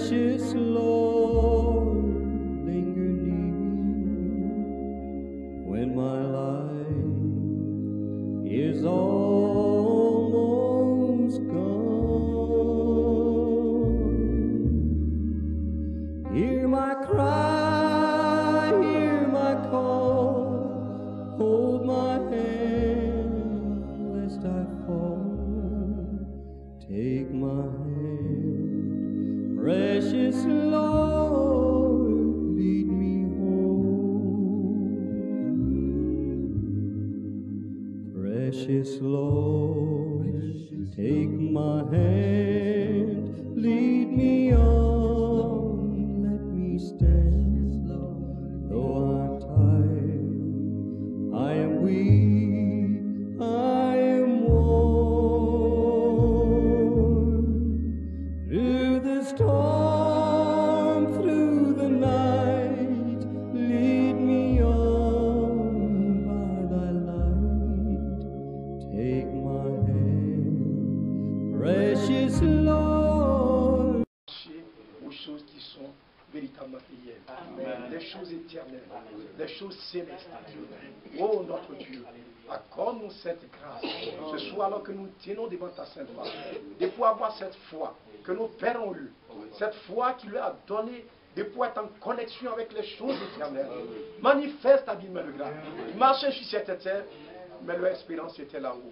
Precious Lord, linger near when my life is almost gone. Hear my cry, hear my call, hold my hand lest I fall. Take my hand, precious Lord, lead me home. Precious Lord, take my hand, lead me on, let me stand. Though I'm tired, I am weak, I am worn. Through the storm, through the night, lead me on by thy light. Take my hand, precious Lord. Aux choses qui sont véritablement réelles, des choses éternelles, des choses célestes. Oh notre Dieu, accorde-nous cette grâce, ce soir alors que nous tenons devant ta sainte face, de pouvoir avoir cette foi que nos pères ont eue, cette foi qui leur a donné de pouvoir être en connexion avec les choses éternelles. Manifeste habilement le grâce. Ils marchaient sur cette terre, mais leur espérance était là-haut.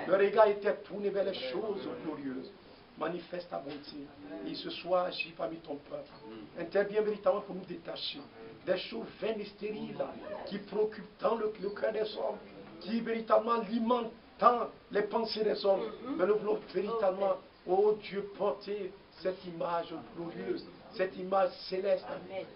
Leur regard était tourné vers les choses glorieuses. Manifeste ta bonté. Et ce soir, agis parmi ton peuple. Interviens véritablement pour nous détacher des choses vaines et stériles qui préoccupent tant le cœur des hommes, qui véritablement alimentent tant les pensées des hommes. Mais nous voulons véritablement, oh Dieu, porter cette image glorieuse, cette image céleste.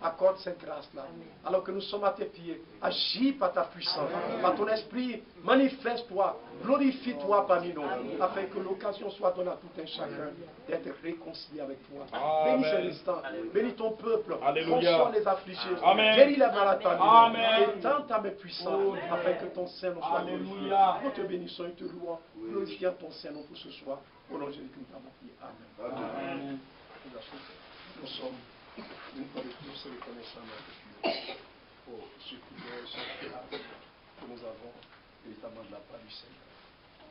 Accorde cette grâce-là. Alors que nous sommes à tes pieds, agis par ta puissance, par ton esprit, manifeste-toi, glorifie-toi parmi nous, afin que l'occasion soit donnée à tout un chacun d'être réconcilié avec toi. Bénis cet instant, bénis ton peuple, console les affligés, guéris les malades, étends ta main puissante, afin que ton Saint nous soit glorifié. Nous te bénissons et te louons, glorifions ton Saint nom pour ce soir. Au nom de Jésus-Christ, nous t'avons prié. Amen. Nous sommes une fois de plus reconnaissants pour ce privilège que nous avons véritablement de la part du Seigneur,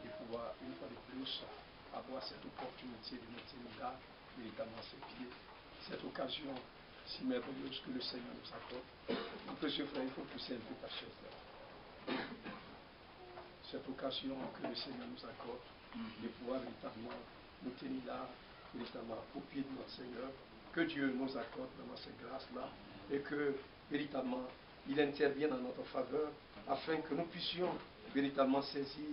de pouvoir une fois de plus avoir cette opportunité de nous tenir là, véritablement à ses pieds, cette occasion si merveilleuse que le Seigneur nous accorde. Mon précieux frère, il faut pousser un peu ta chaise là. Cette occasion que le Seigneur nous accorde de pouvoir véritablement nous tenir là, véritablement au pied de notre Seigneur. Que Dieu nous accorde vraiment cette grâce-là et que véritablement il intervienne en notre faveur afin que nous puissions véritablement saisir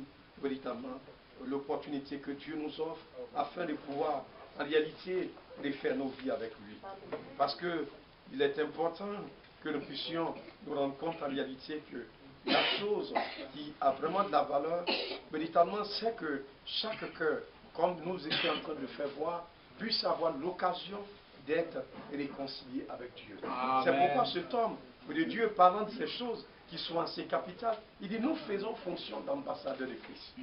véritablement l'opportunité que Dieu nous offre afin de pouvoir en réalité refaire nos vies avec lui. Parce qu'il est important que nous puissions nous rendre compte en réalité que la chose qui a vraiment de la valeur véritablement c'est que chaque cœur, comme nous étions en train de le faire voir, puisse avoir l'occasion d'être réconcilié avec Dieu. C'est pourquoi cet homme de Dieu, parlant de ces choses qui sont assez capitales, il dit nous faisons fonction d'ambassadeurs de Christ.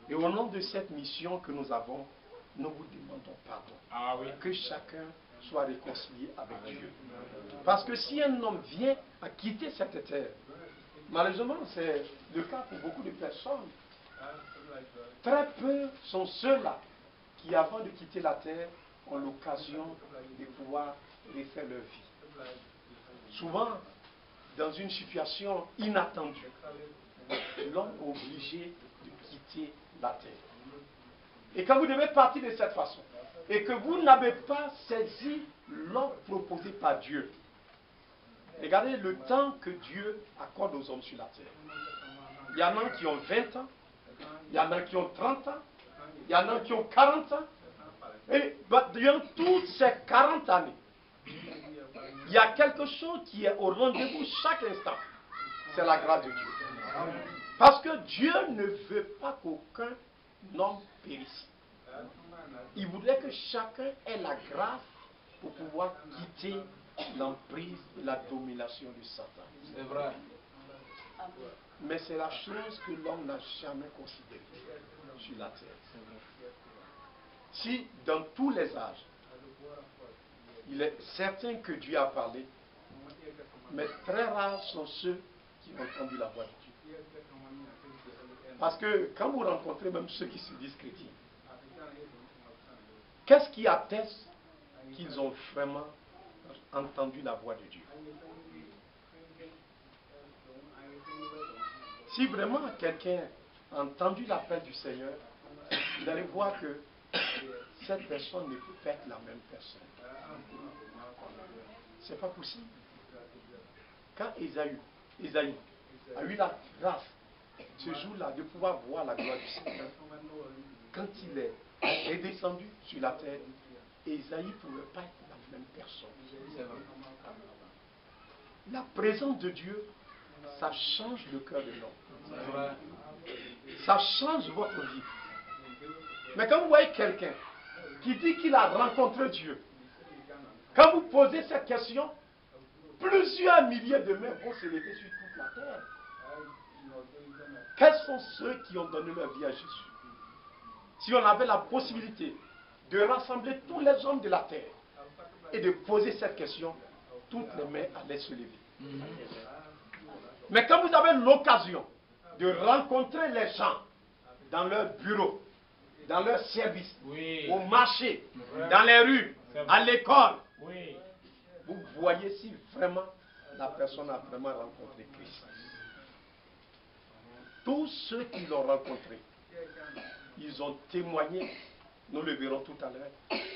Et au nom de cette mission que nous avons, nous vous demandons pardon. Que chacun soit réconcilié avec Dieu. Parce que si un homme vient à quitter cette terre, malheureusement c'est le cas pour beaucoup de personnes, très peu sont ceux-là qui avant de quitter la terre ont l'occasion de pouvoir refaire leur vie. Souvent, dans une situation inattendue, l'homme est obligé de quitter la terre. Et quand vous devez partir de cette façon, et que vous n'avez pas saisi l'ordre proposé par Dieu, regardez le temps que Dieu accorde aux hommes sur la terre. Il y en a qui ont 20 ans, il y en a qui ont 30 ans, il y en a qui ont 40 ans. Et durant toutes ces 40 années, il y a quelque chose qui est au rendez-vous chaque instant. C'est la grâce de Dieu. Parce que Dieu ne veut pas qu'aucun homme périsse. Il voudrait que chacun ait la grâce pour pouvoir quitter l'emprise et la domination de Satan. C'est vrai. Mais c'est la chose que l'homme n'a jamais considérée sur la terre. Si dans tous les âges, il est certain que Dieu a parlé, mais très rares sont ceux qui ont entendu la voix de Dieu. Parce que quand vous rencontrez même ceux qui se disent chrétiens, qu'est-ce qui atteste qu'ils ont vraiment entendu la voix de Dieu? Si vraiment quelqu'un a entendu l'appel du Seigneur, vous allez voir que cette personne ne peut pas être la même personne. C'est pas possible. Quand Ésaïe a eu la grâce ce jour-là de pouvoir voir la gloire du Seigneur, quand il est redescendu sur la terre, Ésaïe ne pouvait pas être la même personne. La présence de Dieu, ça change le cœur de l'homme. Ça change votre vie. Mais quand vous voyez quelqu'un qui dit qu'il a rencontré Dieu, quand vous posez cette question, plusieurs milliers de mains vont se lever sur toute la terre. Quels sont ceux qui ont donné leur vie à Jésus? Si on avait la possibilité de rassembler tous les hommes de la terre et de poser cette question, toutes les mains allaient se lever. Mais quand vous avez l'occasion de rencontrer les gens dans leur bureau, dans leur service, au marché, dans les rues, à l'école, vous voyez si vraiment la personne a vraiment rencontré Christ. Tous ceux qui l'ont rencontré, ils ont témoigné, nous le verrons tout à l'heure,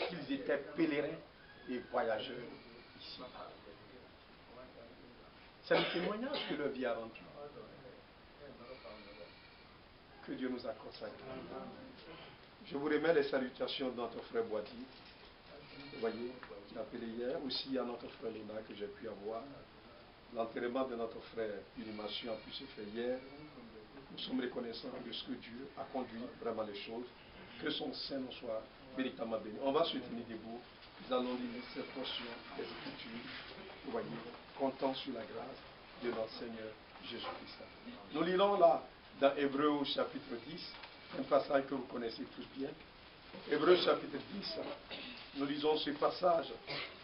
qu'ils étaient pèlerins et voyageurs ici. C'est le témoignage que leur vie a rendu. Que Dieu nous accorde ça. Je vous remets les salutations de notre frère Boiti. Vous voyez, qui a appelé hier. Aussi à notre frère Luna que j'ai pu avoir. L'enterrement de notre frère Unimation a pu se faire hier. Nous sommes reconnaissants de ce que Dieu a conduit vraiment les choses. Que son Saint soit véritablement béni. On va se tenir debout. Nous allons lire cette portion des Écritures. Vous voyez, comptant sur la grâce de notre Seigneur Jésus-Christ. Nous lirons là, dans Hébreux chapitre 10, un passage que vous connaissez tous bien. Hébreux chapitre 10, nous lisons ce passage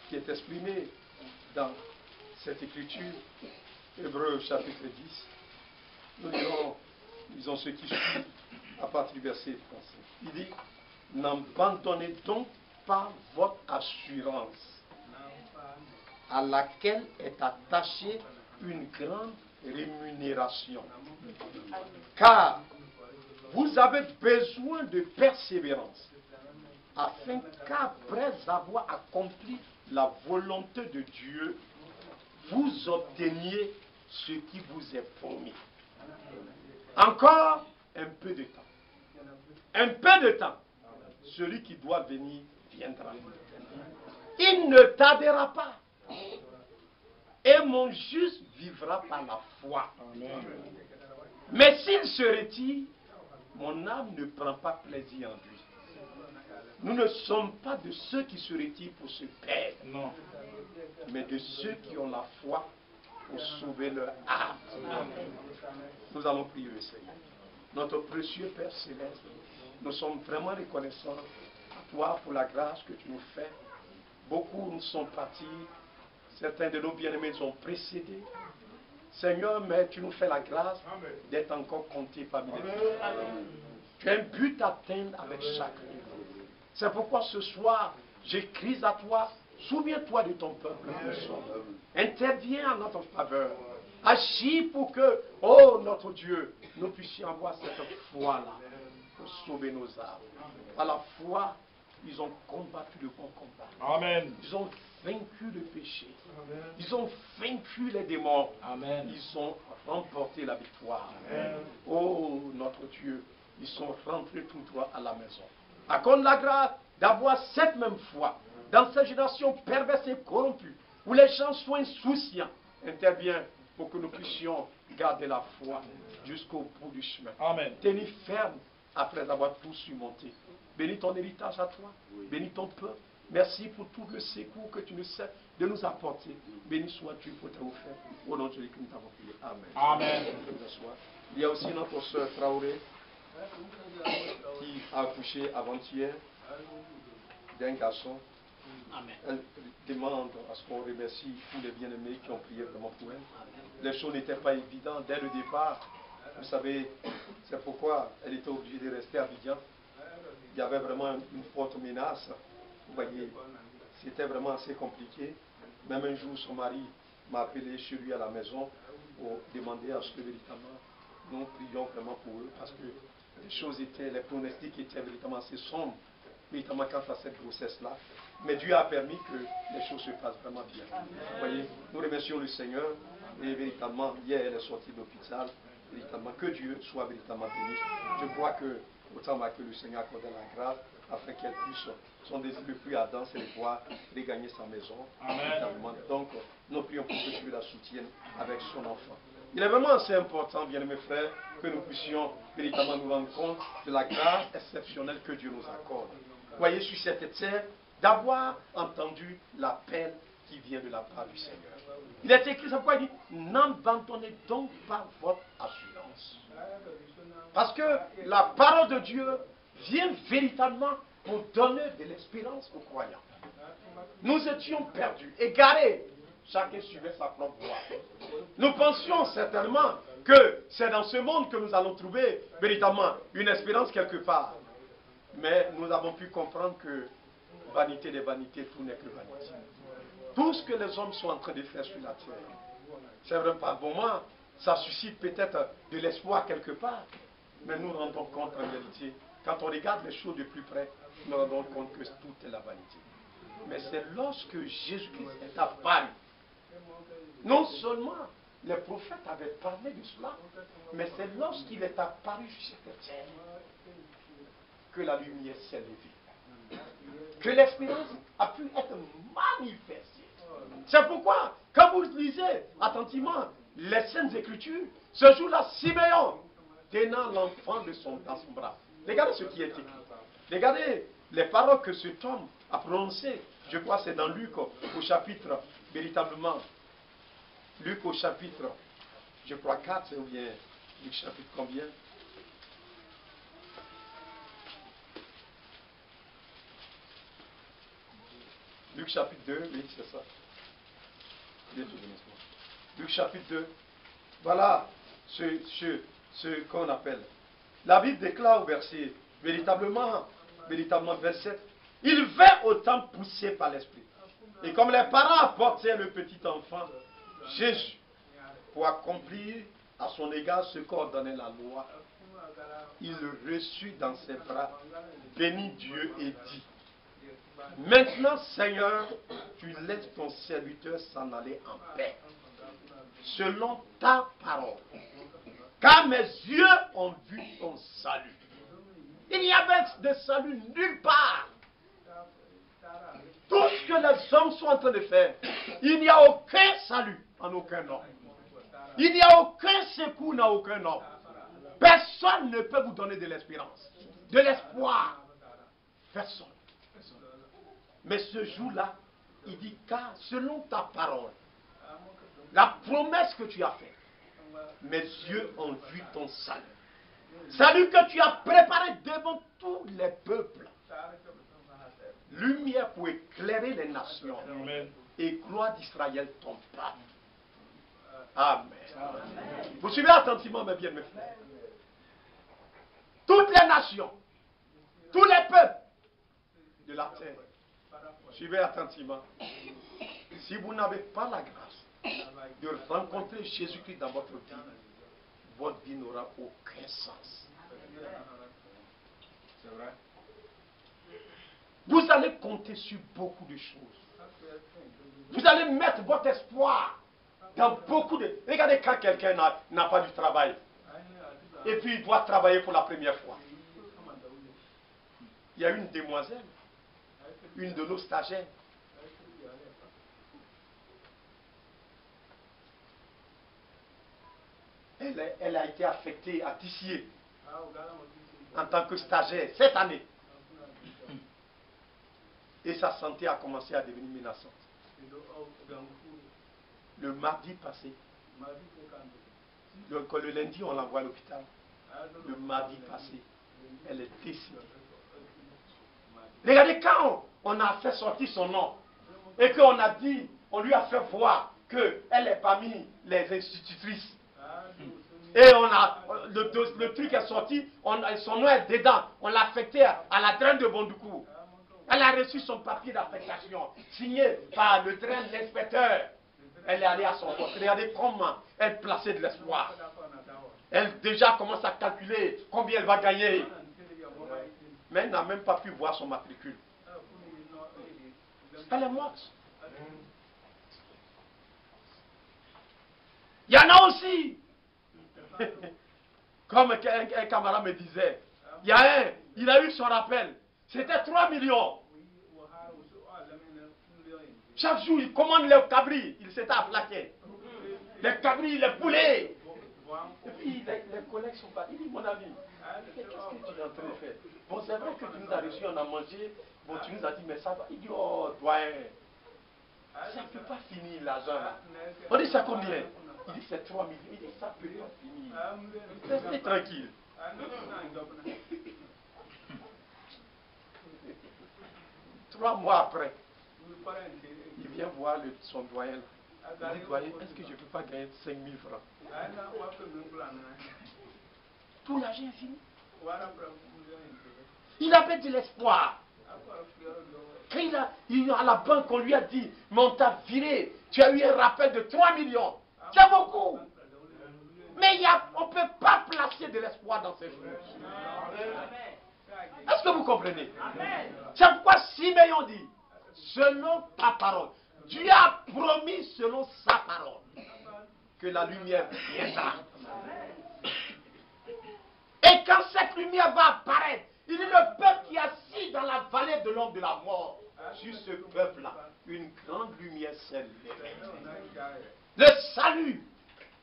qui est exprimé dans cette écriture. Hébreux chapitre 10, nous lisons ce qui suit à partir du verset 35. Il dit, n'abandonnez donc pas votre assurance à laquelle est attachée une grande rémunération. Car vous avez besoin de persévérance, afin qu'après avoir accompli la volonté de Dieu, vous obteniez ce qui vous est promis. Encore un peu de temps. Un peu de temps. Celui qui doit venir viendra. Il ne tardera pas. Et mon juste vivra par la foi. Amen. Mais s'il se retire, mon âme ne prend pas plaisir en lui. Nous ne sommes pas de ceux qui se retirent pour se perdre, non, mais de ceux qui ont la foi pour sauver leur âme. Amen. Nous allons prier le Seigneur. Notre précieux Père Céleste, nous sommes vraiment reconnaissants à toi pour la grâce que tu nous fais. Beaucoup nous sont partis. Certains de nos bien-aimés nous ont précédés. Seigneur, mais tu nous fais la grâce d'être encore comptés parmi les vivants. Tu as un but à atteindre avec chacun de nous. C'est pourquoi ce soir, j'écris à toi. Souviens-toi de ton peuple que nous sommes. Interviens en notre faveur. Agis pour que, oh notre Dieu, nous puissions avoir cette foi-là pour sauver nos âmes. Par la foi, ils ont combattu le bon combat. Amen. Ils ont vaincu le péché. Amen. Ils ont vaincu les démons. Amen. Ils ont remporté la victoire. Amen. Oh notre Dieu, ils sont rentrés tout droit à la maison. Accorde la grâce d'avoir cette même foi dans cette génération perverse et corrompue, où les gens sont insouciants. Interviens pour que nous puissions garder la foi jusqu'au bout du chemin. Amen. Tenir ferme après avoir tout surmonté. Bénis ton héritage à toi. Oui. Bénis ton peuple. Merci pour tout le secours que tu nous sais de nous apporter. Béni sois-tu pour ta offert. Au nom de Jésus que nous t'avons prié. Amen. Amen. Il y a aussi notre soeur Traoré qui a accouché avant-hier d'un garçon. Elle demande à ce qu'on remercie tous les bien-aimés qui ont prié vraiment pour elle. Les choses n'étaient pas évidentes dès le départ. Vous savez, c'est pourquoi elle était obligée de rester à Abidjan. Il y avait vraiment une forte menace. Vous voyez, c'était vraiment assez compliqué. Même un jour, son mari m'a appelé chez lui à la maison pour demander à ce que véritablement nous prions vraiment pour eux parce que les pronostics étaient véritablement assez sombres, véritablement quant à cette grossesse-là. Mais Dieu a permis que les choses se passent vraiment bien. Vous voyez, nous remercions le Seigneur et véritablement, hier, elle est sortie de l'hôpital. Véritablement, que Dieu soit véritablement béni. Je crois que autant que le Seigneur accorde la grâce afin qu'elle puisse, son désir le plus ardent, c'est de pouvoir regagner sa maison. Donc, nous prions pour que Dieu la soutienne avec son enfant. Il est vraiment assez important, bien mes frères, que nous puissions véritablement nous rendre compte de la grâce exceptionnelle que Dieu nous accorde. Vous voyez, sur cette terre, d'avoir entendu l'appel qui vient de la part du Seigneur. Il est écrit, c'est pourquoi il dit, n'abandonnez donc pas votre assurance. Parce que la parole de Dieu vient véritablement pour donner de l'espérance aux croyants. Nous étions perdus, égarés. Chacun suivait sa propre voie. Nous pensions certainement que c'est dans ce monde que nous allons trouver véritablement une espérance quelque part. Mais nous avons pu comprendre que vanité des vanités, tout n'est que vanité. Tout ce que les hommes sont en train de faire sur la terre, c'est vrai, par moment, ça suscite peut-être de l'espoir quelque part. Mais nous nous rendons compte en réalité, quand on regarde les choses de plus près, nous nous rendons compte que tout est la vanité. Mais c'est lorsque Jésus-Christ est apparu. Non seulement les prophètes avaient parlé de cela, mais c'est lorsqu'il est apparu sur cette terre que la lumière s'est levée. Que l'espérance a pu être manifestée. C'est pourquoi, quand vous lisez attentivement les Saintes Écritures, ce jour-là, Siméon, tenant l'enfant dans son bras. Regardez ce qui est écrit. Regardez les paroles que cet homme a prononcées. Je crois que c'est dans Luc au chapitre, véritablement, Luc au chapitre, je crois 4, ou bien Luc chapitre combien? Luc chapitre 2, oui, c'est ça. Luc chapitre 2. Voilà ce qu'on appelle. La Bible déclare au verset, véritablement verset, il vint au temps poussé par l'Esprit. Et comme les parents apportaient le petit enfant, Jésus, pour accomplir à son égard ce qu'ordonnait la loi, il le reçut dans ses bras, bénit Dieu et dit, maintenant Seigneur, tu laisses ton serviteur s'en aller en paix, selon ta parole. Car mes yeux ont vu ton salut. Il n'y avait de salut nulle part. Tout ce que les hommes sont en train de faire, il n'y a aucun salut en aucun homme. Il n'y a aucun secours en aucun homme. Personne ne peut vous donner de l'espérance, de l'espoir. Personne. Mais ce jour-là, il dit, car selon ta parole, la promesse que tu as faite, mes yeux ont vu ton salut. Salut que tu as préparé devant tous les peuples. Lumière pour éclairer les nations. Amen. Et gloire d'Israël ton peuple. Amen. Amen. Vous suivez attentivement mes bien mes frères. Toutes les nations, tous les peuples de la terre, suivez attentivement. Si vous n'avez pas la grâce de rencontrer Jésus-Christ dans votre vie n'aura aucun sens. C'est vrai. Vous allez compter sur beaucoup de choses. Vous allez mettre votre espoir dans beaucoup de... Regardez quand quelqu'un n'a pas du travail. Et puis il doit travailler pour la première fois. Il y a une demoiselle, une de nos stagiaires. Elle a été affectée à Tissier en tant que stagiaire cette année. Et sa santé a commencé à devenir menaçante. Le mardi passé, le lundi on l'envoie à l'hôpital. Le mardi passé, elle est décédée. Regardez, quand on a fait sortir son nom. Et qu'on a dit, on lui a fait voir qu'elle est parmi les institutrices. Et on a, le truc est sorti, son nom est dedans. On l'a affecté à la draine de Bondoukou. Elle a reçu son papier d'affectation, signé par le draine, l'inspecteur. Elle est allée à son poste. Regardez comment elle plaçait de l'espoir. Elle déjà commence à calculer combien elle va gagner. Mais elle n'a même pas pu voir son matricule. Elle est morte. Il y en a aussi. Comme un camarade me disait, il y a un, il a eu son rappel. C'était 3 millions. Chaque jour, il commande les cabris. Il s'était aplaqué. Les cabris, les poulets. Et puis, les collègues sont partis. Il dit, mon ami, qu'est-ce que tu es en train de faire? Bon, c'est vrai que tu nous as reçus, on a mangé. Bon, tu nous as dit, mais ça va. Il dit, oh, doyen, ça ne peut pas finir l'argent là. On dit, ça combien? Il dit, c'est 3 millions. Il dit, ça ne peut pas finir. Restez tranquille. 3 mois après, il vient voir son doyen. Il dit, doyen, est-ce que je ne peux pas gagner 5 000 francs? Tout l'argent est fini. Il avait de l'espoir. Quand il à la banque, on lui a dit, mais on t'a viré, tu as eu un rappel de 3 millions. C'est beaucoup. Mais on ne peut pas placer de l'espoir dans ces choses. Est-ce que vous comprenez? C'est pourquoi Siméon dit, selon ta parole, Dieu a promis selon sa parole que la lumière viendra. Et quand cette lumière va apparaître, il est le peuple qui est assis dans la vallée de l'ombre de la mort. Sur ce peuple-là, une grande lumière s'est levée. Le salut,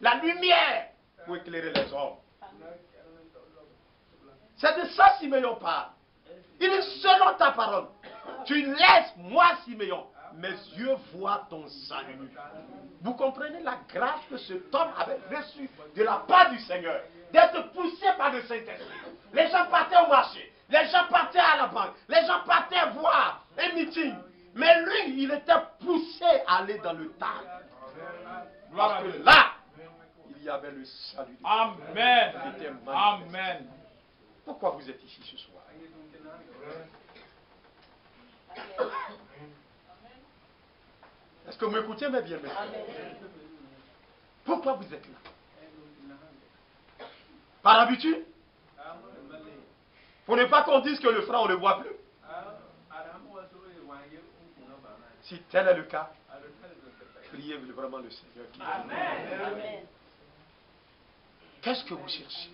la lumière pour éclairer les hommes. C'est de ça Siméon parle. Il dit selon ta parole, tu laisses moi Siméon, mes yeux voient ton salut. Vous comprenez la grâce que cet homme avait reçue de la part du Seigneur, d'être poussé par le Saint-Esprit. Les gens partaient au marché, les gens partaient à la banque, les gens partaient voir un meeting. Mais lui, il était poussé à aller dans le temps. Parce que là, il y avait le salut de Dieu. Amen. Amen. Pourquoi vous êtes ici ce soir? Est-ce que vous m'écoutez, mes bien, pourquoi vous êtes là? Par habitude? Pour ne pas qu'on dise que le frère, on ne le voit plus. Si tel est le cas, priez vraiment le Seigneur. Amen. Qu'est-ce que vous cherchez?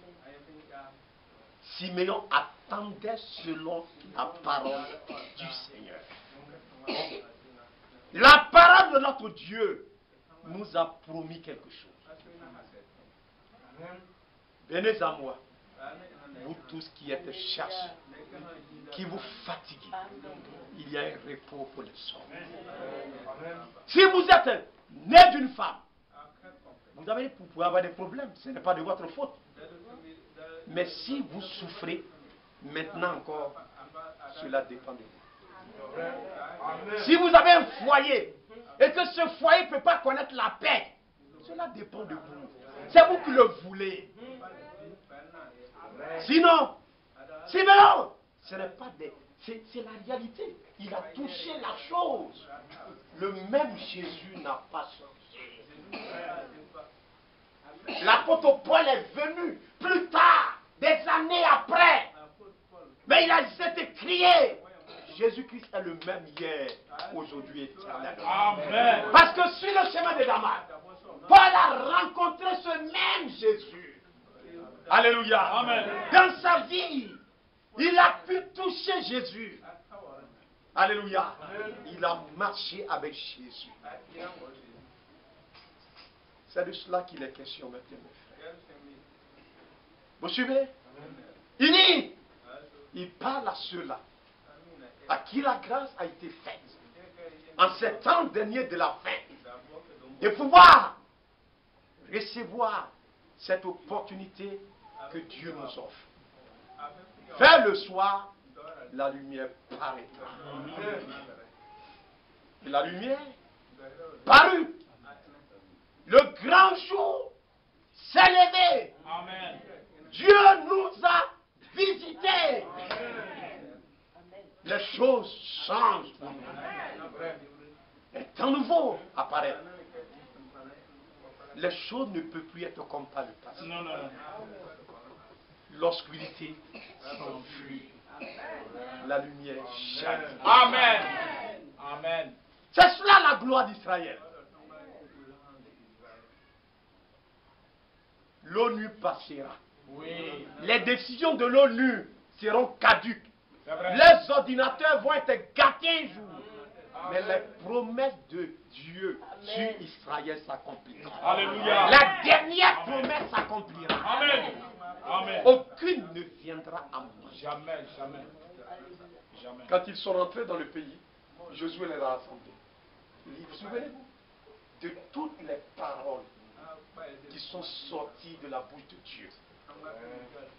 Siméon attendait selon la parole du Seigneur. La parole de notre Dieu nous a promis quelque chose. Venez à moi, vous tous qui êtes chargés, qui vous fatiguez. Il y a un repos pour les hommes. Si vous êtes né d'une femme, vous pouvez avoir des problèmes. Ce n'est pas de votre faute. Mais si vous souffrez, maintenant encore, cela dépend de vous. Si vous avez un foyer et que ce foyer ne peut pas connaître la paix, cela dépend de vous. C'est vous qui le voulez. Sinon, ce n'est pas des... C'est la réalité. Il a touché la chose. Le même Jésus n'a pas changé. L'apôtre Paul est venu plus tard, des années après. Mais il a été crié. Jésus-Christ est le même hier, aujourd'hui, éternellement. Amen. Parce que sur le chemin de Damas, Paul a rencontré ce même Jésus. Alléluia. Amen. Dans sa vie, il a pu toucher Jésus. Alléluia. Il a marché avec Jésus. C'est de cela qu'il est question maintenant, mes frères. Vous suivez? Il dit, il parle à ceux-là à qui la grâce a été faite en ces temps derniers de la fin de pouvoir recevoir cette opportunité que Dieu nous offre. Vers le soir, la lumière paraîtra. Et la lumière parut. Le grand jour s'est levé. Amen. Dieu nous a visités. Les choses changent pour nous. Un temps nouveau apparaît. Les choses ne peuvent plus être comme par le passé. Non, non, non. L'obscurité s'enfuit. La lumière jaillit. Amen. Amen. C'est cela la gloire d'Israël. L'ONU passera. Oui. Les décisions de l'ONU seront caduques. C'est vrai. Les ordinateurs vont être gâtés un jour. Mais les promesses de Dieu sur Israël s'accompliront. Alléluia. La dernière promesse s'accomplira. Amen. Amen. Aucune ne viendra à moi. Jamais, jamais. Jamais. Quand ils sont rentrés dans le pays, Josué les a rassemblés. Il dit, souvenez-vous de toutes les paroles qui sont sorties de la bouche de Dieu.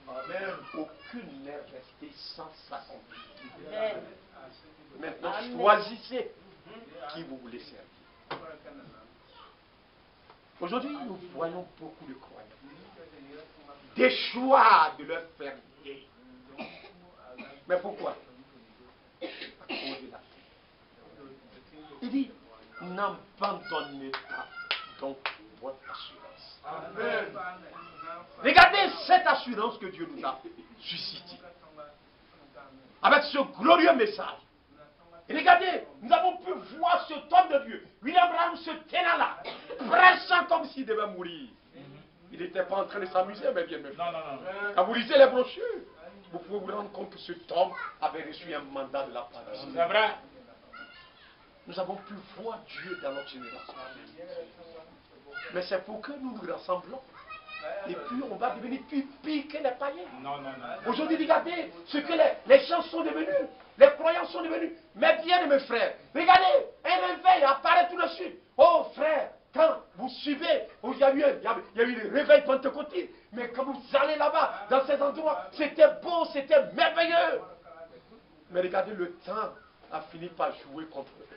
Amen. Aucune n'est restée sans s'accomplir. Maintenant, choisissez qui vous voulez servir. Aujourd'hui, nous voyons beaucoup de croyants. Des choix de leur faire guérir. Mais pourquoi? À cause de la terre. Il dit, n'abandonnez pas donc votre assurance. Amen. Regardez cette assurance que Dieu nous a suscitée. Avec ce glorieux message. Et regardez, nous avons pu voir cet homme de Dieu, William Branham, se tenant là, pressant comme s'il devait mourir. Il n'était pas en train de s'amuser, mais bien même. Non, non, non. Quand vous lisez les brochures, vous pouvez vous rendre compte que cet homme avait reçu un mandat de la part de Dieu. C'est vrai. Nous avons pu voir Dieu dans notre génération. Mais c'est pour que nous nous rassemblons. Et puis on va devenir plus pire que les païens. Non, non, non. Aujourd'hui, regardez ce que les gens sont devenus. Les croyants sont devenus. Mais bien, mes frères, regardez, un réveil apparaît tout de suite. Oh frère, quand vous suivez, oh, il y a eu le réveil pentecôtiste. Mais quand vous allez là-bas, dans ces endroits, c'était beau, c'était merveilleux. Mais regardez, le temps a fini par jouer contre eux.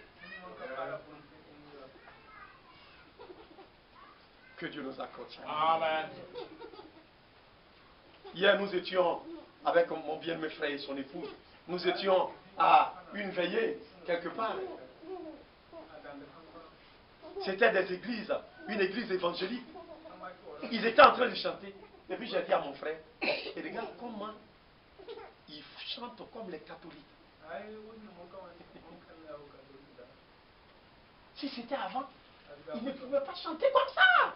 Que Dieu nous accorde ça. Amen. Hier, nous étions avec mon bien-aimé frère et son épouse. Nous étions à une veillée, quelque part. C'était des églises, une église évangélique. Ils étaient en train de chanter. Et puis j'ai dit à mon frère, et regarde comment ils chantent comme les catholiques. Si c'était avant, ils ne pouvaient pas chanter comme ça.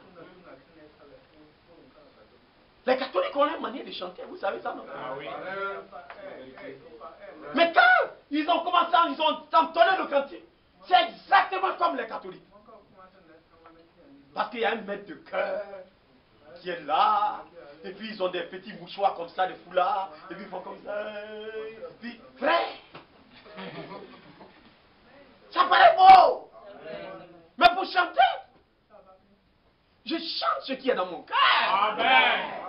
Les catholiques ont une manière de chanter, vous savez ça, non? Ah oui. Mais quand ils ont commencé, ils ont entonné le cantique, c'est exactement comme les catholiques. Parce qu'il y a un maître de chœur qui est là, et puis ils ont des petits mouchoirs comme ça, des foulards, et puis ils font comme ça. Puis, frère, ça paraît beau. Mais pour chanter, je chante ce qui est dans mon cœur. Amen.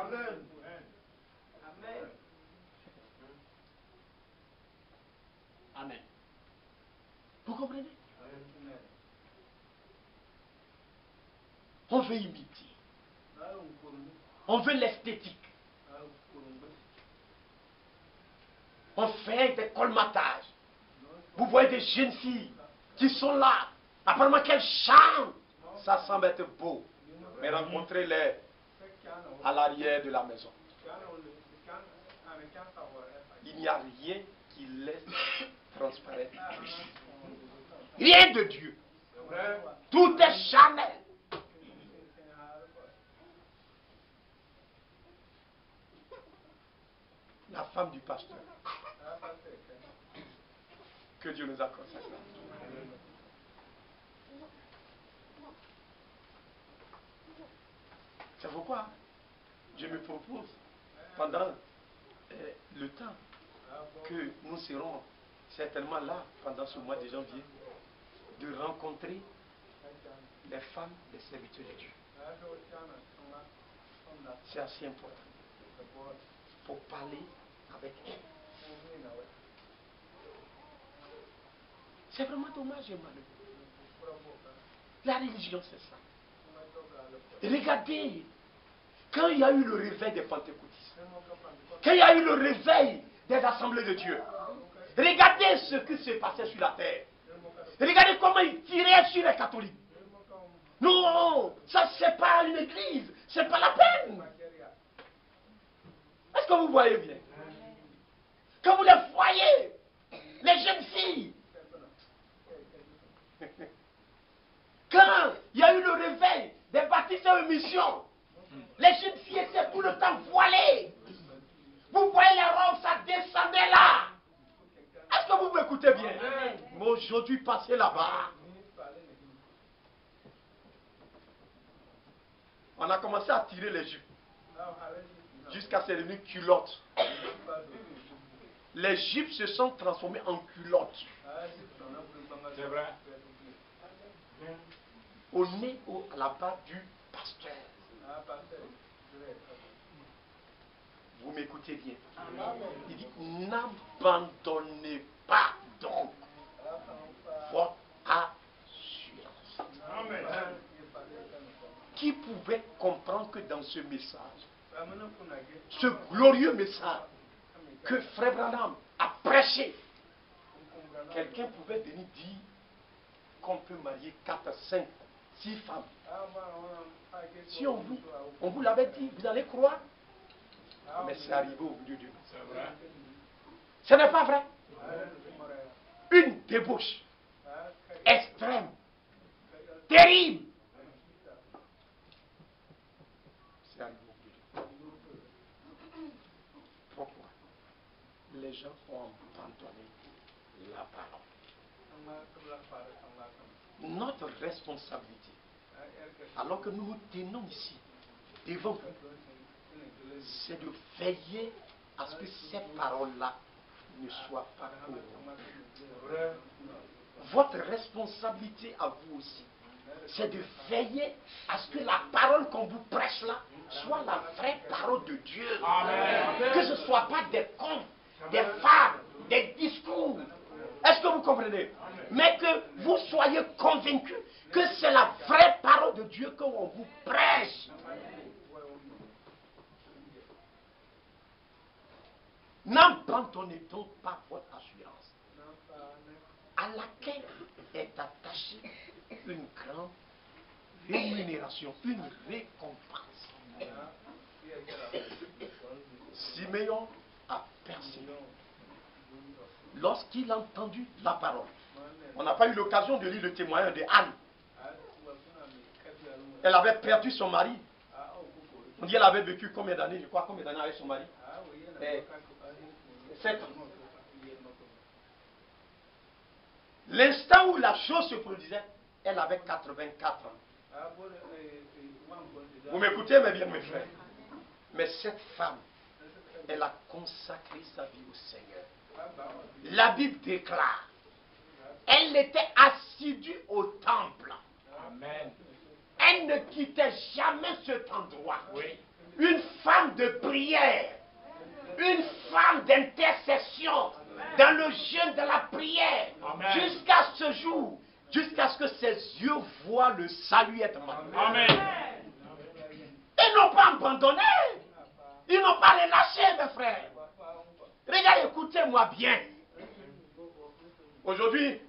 Amen. Vous comprenez? On veut imiter. On veut l'esthétique. On fait des colmatages. Vous voyez des jeunes filles qui sont là. Apparemment qu'elles chantent. Ça semble être beau. Mais rencontrez-les à l'arrière de la maison. Il n'y a rien qui laisse transparaître Christ. Rien de Dieu. Tout est charnel. La femme du pasteur. Que Dieu nous accorde sa grâce. C'est pourquoi je me propose pendant le temps que nous serons certainement là pendant ce mois de janvier de rencontrer les femmes des serviteurs de Dieu. C'est assez important pour parler avec elles. C'est vraiment dommage et malheureux. La religion, c'est ça. Regardez, quand il y a eu le réveil des pentecôtistes, quand il y a eu le réveil des assemblées de Dieu, regardez ce qui se passait sur la terre. Regardez comment ils tiraient sur les catholiques. Non, ça c'est pas une église, c'est pas la peine. Est-ce que vous voyez bien? Quand vous les voyez, les jeunes filles, quand il y a eu le réveil des baptistes en mission, les jeunes filles étaient tout le temps voilées. Vous voyez les robes, ça descendait là. Est-ce que vous m'écoutez bien? Mais aujourd'hui, passez là-bas. On a commencé à tirer les jupes jusqu'à ce devenu culottes. Les jupes se sont transformées en culottes. C'est vrai. Au nez ou à la part du pasteur. Vous m'écoutez bien. Il dit, n'abandonnez pas donc votre assurance. Qui pouvait comprendre que dans ce message, ce glorieux message que Frère Branham a prêché, quelqu'un pouvait venir dire qu'on peut marier 4, 5, 6 femmes. Si on vous l'avait dit, vous allez croire. Mais c'est arrivé au bout de Dieu. C'est vrai. Ce n'est pas vrai. Une débauche extrême, terrible. C'est arrivé au bout de Dieu. Pourquoi? Les gens ont abandonné la parole. Notre responsabilité, alors que nous nous tenons ici, devant vous, c'est de veiller à ce que ces paroles-là ne soient pas corrompues. Votre responsabilité à vous aussi, c'est de veiller à ce que la parole qu'on vous prêche là soit la vraie parole de Dieu. Amen. Que ce ne soit pas des contes, des fables, des discours. Est-ce que vous comprenez? Mais que vous soyez convaincus que c'est la vraie parole de Dieu qu'on vous prêche. N'abandonnez donc pas votre assurance, à laquelle est attachée une grande rémunération, une récompense. Siméon a percé lorsqu'il a entendu la parole. On n'a pas eu l'occasion de lire le témoignage de Anne. Elle avait perdu son mari. On dit qu'elle avait vécu combien d'années, je crois, combien d'années avec son mari? 7 ans. L'instant où la chose se produisait, elle avait 84 ans. Vous m'écoutez, mes bien, mes frères? Mais cette femme, elle a consacré sa vie au Seigneur. La Bible déclare, elle était assidue au temple. Amen. Elle ne quittait jamais cet endroit. Oui. Une femme de prière, une femme d'intercession, dans le jeûne de la prière, jusqu'à ce jour, jusqu'à ce que ses yeux voient le salut être manifesté. Amen. Ils n'ont pas abandonné, ils n'ont pas relâché, mes frères. Regardez, écoutez-moi bien. Aujourd'hui,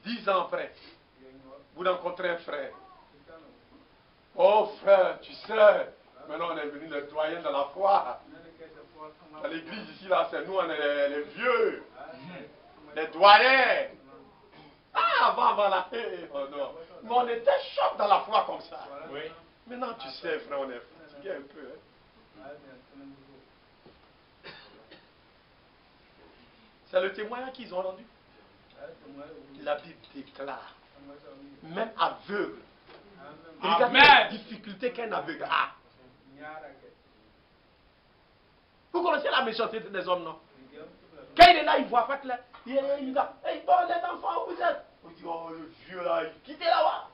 dix ans après, vous rencontrez un frère. Oh frère, tu sais, maintenant on est venu les doyens de la foi. Dans l'église ici, là, c'est nous, on est les vieux, les doyens. Ah, avant là, oh non. Mais on était choc dans la foi comme ça. Oui. Maintenant, tu sais, frère, on est fatigué un peu. Hein. C'est le témoignage qu'ils ont rendu. La Bible déclare, même aveugle. Regardez la difficulté qu'un aveugle a. Vous connaissez la méchanceté des hommes, non? Quand il est là, il ne voit pas que là. Il dit, hey, bon, les enfants, où vous êtes? On dit, oh, le vieux là, quittez là-bas.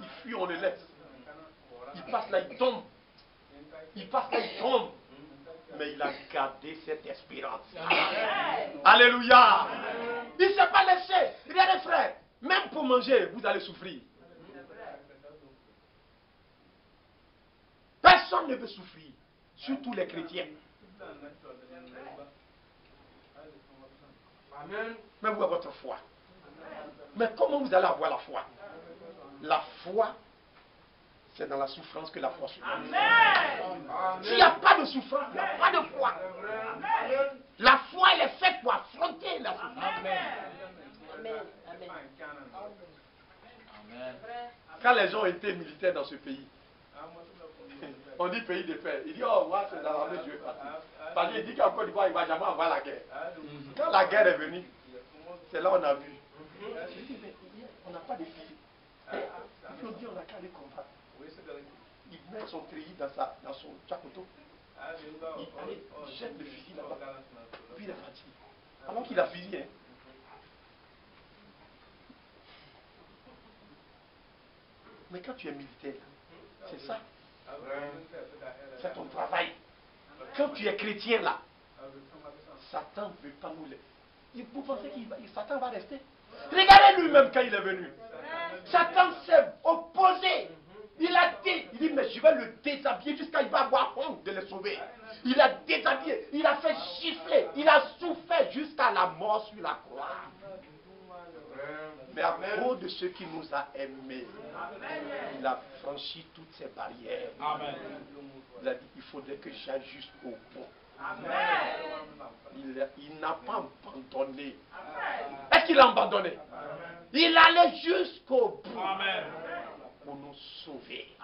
Il fuit, on le laisse. Il passe là, il tombe. Il passe là, il tombe. Mais il a gardé cette espérance. Alléluia. Il ne s'est pas laissé. Regardez frère, même pour manger, vous allez souffrir. Personne ne veut souffrir, surtout les chrétiens. Mais vous avez votre foi. Mais comment vous allez avoir la foi? La foi, c'est dans la souffrance que la foi souffre. S'il n'y a pas de souffrance, il n'y a pas de foi. La foi, elle est faite pour affronter la souffrance. Quand les gens étaient militaires dans ce pays, on dit pays de paix. Il dit, oh, moi, c'est dans l'armée, je vais partir. Parce qu'il dit qu'en Côte d'Ivoire, il ne va jamais avoir la guerre. Quand la guerre est venue, c'est là qu'on a vu. Il dit, mais on n'a pas de fusil. Il faut dire, on n'a qu'à aller combattre. Il met son treillis dans son chakoto. Il jette le fusil là-bas. Puis il est parti. Alors qu'il a fusillé. Mais quand tu es militaire, c'est ça. C'est ton travail. Quand tu es chrétien là, Satan ne veut pas nous les. Vous pensez que Satan va rester? Regardez lui-même quand il est venu. Satan s'est opposé. Il a dit, mais je vais le déshabiller jusqu'à il va avoir honte de le sauver. Il a déshabillé, il a fait gifler, il a souffert jusqu'à la mort sur la croix. Mais à cause de ce qui nous a aimés, il a franchi toutes ces barrières. Il a dit, il faudrait que j'aille jusqu'au bout. Il n'a pas abandonné. Est-ce qu'il a abandonné? Il allait jusqu'au bout pour nous sauver.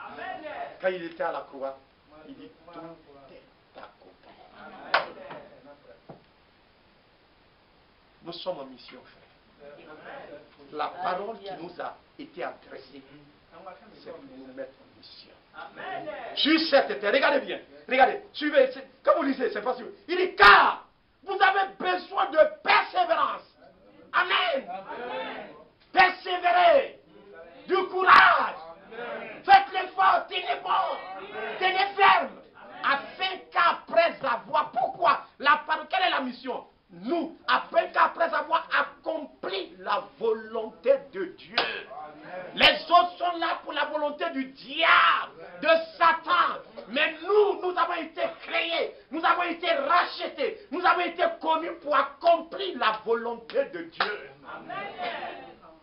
Quand il était à la croix, il dit, tout est accompli. Nous sommes en mission, frère. La parole qui nous a été adressée, c'est pour nous mettre en mission. Juste cette terre, regardez bien, regardez, suivez, comme vous lisez, c'est pas sûr. Il dit, car vous avez besoin de persévérance. Amen. Persévérez, du courage, faites l'effort, tenez bon, tenez ferme, afin qu'après avoir, pourquoi la parole, quelle est la mission? Nous, afin qu'après avoir accompli la volonté de Dieu, les autres sont là pour la volonté du diable, de Satan. Mais nous avons été créés, nous avons été rachetés, nous avons été connus pour accomplir la volonté de Dieu. Amen.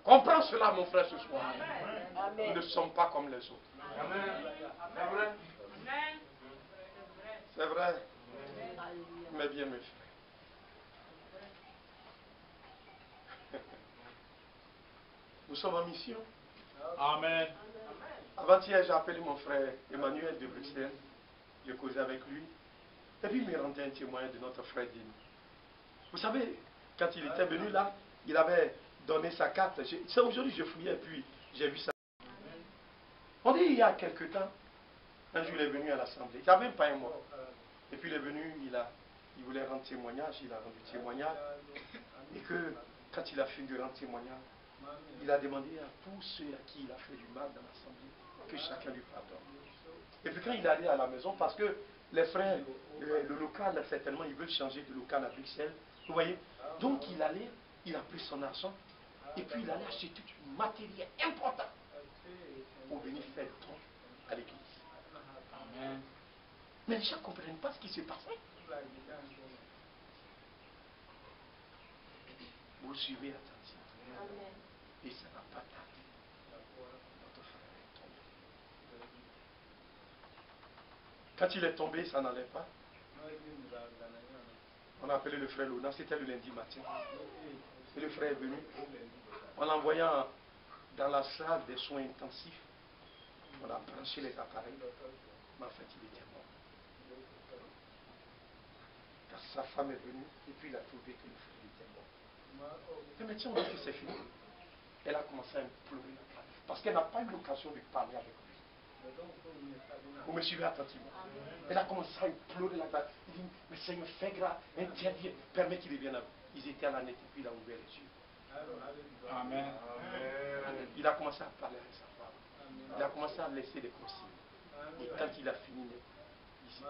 Comprends cela, mon frère, ce soir. Amen. Nous ne sommes pas comme les autres. C'est vrai? C'est vrai. Mais bien, mes frères. Nous sommes en mission. Amen. Avant-hier, j'ai appelé mon frère Emmanuel de Bruxelles. J'ai causé avec lui. Et puis, il me rendait un témoignage de notre frère Denis. Vous savez, quand il était venu là, il avait donné sa carte. C'est aujourd'hui que je fouillais, puis j'ai vu ça. On dit il y a quelque temps, un jour il est venu à l'Assemblée. Il n'y a même pas un mois. Et puis il est venu, il voulait rendre témoignage, il a rendu témoignage. Et que quand il a fini de rendre témoignage, il a demandé à tous ceux à qui il a fait du mal dans l'Assemblée que chacun lui pardonne. Et puis quand il est allé à la maison, parce que les frères, le local, certainement, ils veulent changer de local à Bruxelles. Vous voyez? Donc il allait, il a pris son argent, et puis il allait acheter tout du matériel important pour venir faire le don à l'église. Amen. Mais les gens ne comprennent pas ce qui se passait. Vous suivez attentivement. Et ça n'a pas tardé. Notre frère est tombé. Quand il est tombé, ça n'allait pas. On a appelé le frère Lona, c'était le lundi matin. Et le frère est venu. En l'envoyant dans la salle des soins intensifs, on a branché les appareils. Mais en fait, il était mort. Car sa femme est venue et puis il a trouvé que le frère était mort. Les médecins ont dit que c'est fini. Elle a commencé à pleurer parce qu'elle n'a pas eu l'occasion de parler avec lui. Vous me suivez attentivement. Elle a commencé à pleurer là-bas. Il dit, mais Seigneur, fais grâce, interviens, permets qu'il vienne à vous. Ils étaient à la net et puis il a ouvert les yeux. Amen. Il a commencé à parler avec sa femme. Il a commencé à laisser des consignes. Et quand il a fini, il ici.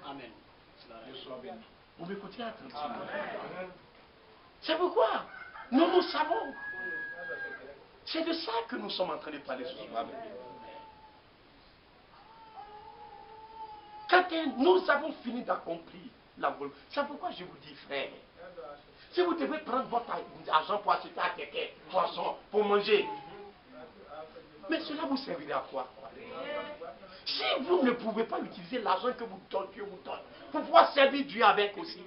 Amen. Vous m'écoutez attentivement. C'est pourquoi nous savons. C'est de ça que nous sommes en train de parler ce soir. Quand nous avons fini d'accomplir la volonté, c'est pourquoi je vous dis, frère, si vous devez prendre votre argent pour acheter à quelqu'un, poisson, pour manger, mais cela vous servira à quoi? Si vous ne pouvez pas utiliser l'argent que vous donne, Dieu vous donne, pour pouvoir servir Dieu avec aussi,